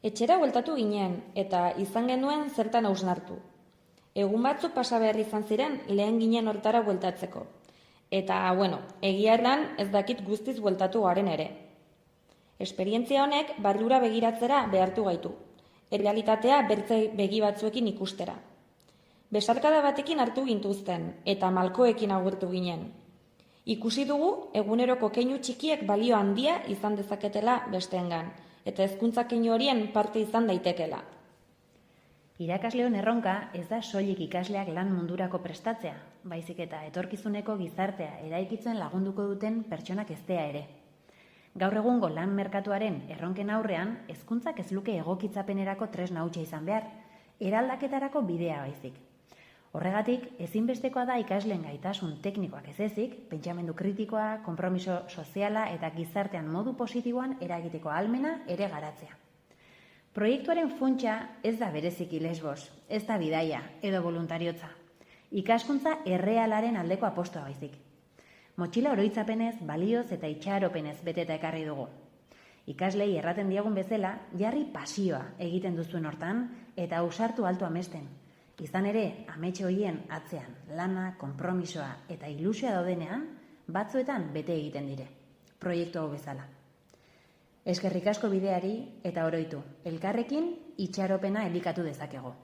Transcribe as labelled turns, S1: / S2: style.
S1: Etxera bueltatu ginen eta izan genuen zertan hausnartu. Egun batzuk pasa behar izan ziren lehen ginen hortara bueltatzeko. Eta, egia erran ez dakit guztiz bueltatu garen ere. Esperientzia honek barrura begiratzera behartu gaitu. Errealitatea bertze begi batzuekin ikustera. Besarkada batekin hartu gintuzten eta malkoekin agurtu ginen. Ikusi dugu eguneroko keinu txikiek balio handia izan dezaketela besteengan, eta hezkuntza keinu horien parte izan daitekela.
S2: Irakasleon erronka ez da soilik ikasleak lan mundurako prestatzea, baizik eta etorkizuneko gizartea eraikitzen lagunduko duten pertsonak heztea ere. Gaur egungo lan merkatuaren erronken aurrean, hezkuntzak ez luke egokitzapenerako tresna hutsa izan behar, eraldaketarako bidea baizik. Horregatik, ezinbestekoa da ikasleen gaitasun teknikoak ez ezik, pentsamendu kritikoa, konpromiso soziala eta gizartean modu positiboan eragiteko ahalmena ere garatzea. Proiektuaren funtsa ez da bereziki Lesbos, ez da bidaia edo voluntariotza. Ikaskuntza errealaren aldeko apostua baizik. Motxila oroitzapenez, balioz eta itxaropenez beteta ekarri dugu. Ikaslei erraten diegun bezala, jarri pasioa egiten duzuen hortan eta ausartu alto amesten. Izan ere, amets horien atzean, lana, konpromisoa eta ilusioa daudenean, batzuetan bete egiten dire. Proiektu hau bezala. Eskerrik asko bideari eta oroitu, elkarrekin itxaropena elikatu dezakegu.